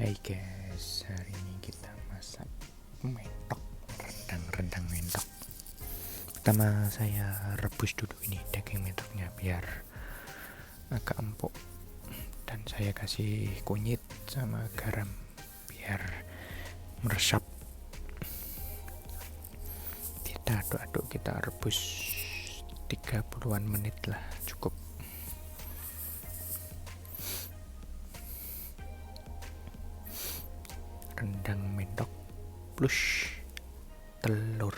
Hai guys, hari ini kita masak mentok, rendang mentok. Pertama saya rebus dulu ini daging mentoknya biar agak empuk, dan saya kasih kunyit sama garam biar meresap. Kita aduk-aduk, kita rebus 30-an menit lah, cukup. Rendang mentok plus telur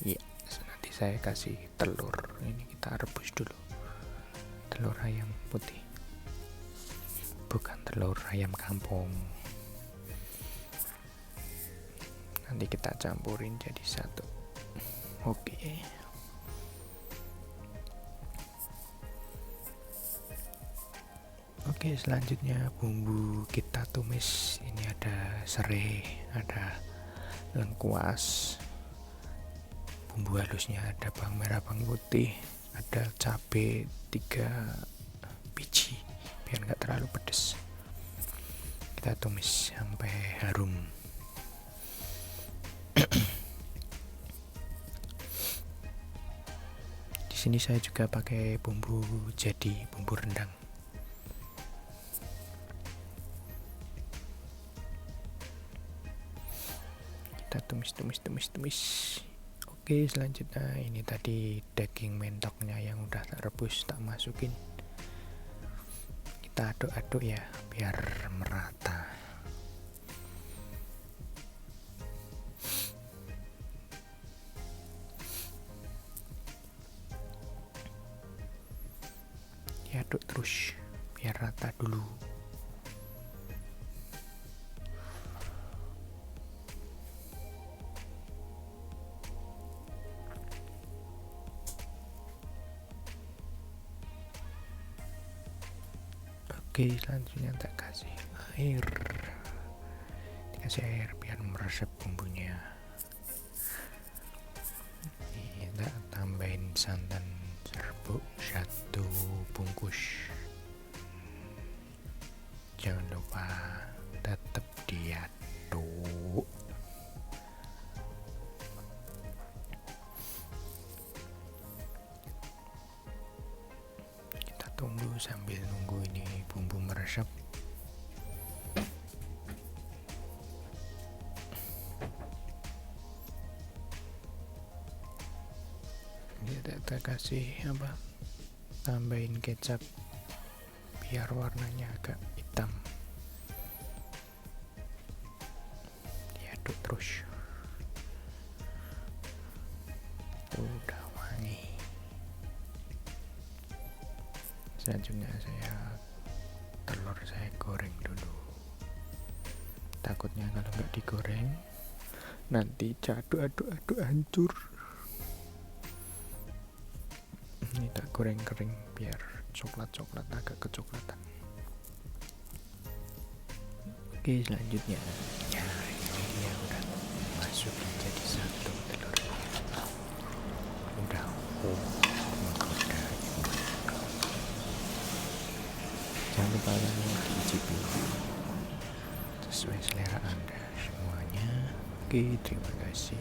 ya, nanti saya kasih telur. Ini kita rebus dulu, telur ayam putih, bukan telur ayam kampung. Nanti kita campurin jadi satu. Oke. Oke, selanjutnya bumbu kita tumis. Ini ada serai, ada lengkuas, bumbu halusnya ada bawang merah, bawang putih, ada cabai 3 biji biar nggak terlalu pedas. Kita tumis sampai harum. Di sini saya juga pakai bumbu jadi, bumbu rendang. Kita tumis. Oke, selanjutnya ini tadi daging mentoknya yang udah tak rebus, tak masukin. Kita aduk-aduk ya biar merata. Diaduk terus biar rata dulu. Oke, selanjutnya tak kasih air. Dikasih air biar meresap bumbunya. Ini tak tambahin santan serbuk 1 bungkus. Jangan lupa tetap diaduk. Kita tunggu sambil nunggu ini bumbu meresap. Kita kasih tambahin kecap biar warnanya agak hitam. Diaduk terus. Udah wangi. Selanjutnya telur saya goreng dulu. Takutnya kalau nggak digoreng nanti aduk hancur. Ini tak goreng kering biar coklat agak kecoklatan. Oke, selanjutnya ya, ini dia udah masuk jadi satu telurnya. Udah menggoda. Jangan lupa diicipin sesuai selera Anda semuanya. Oke, terima kasih.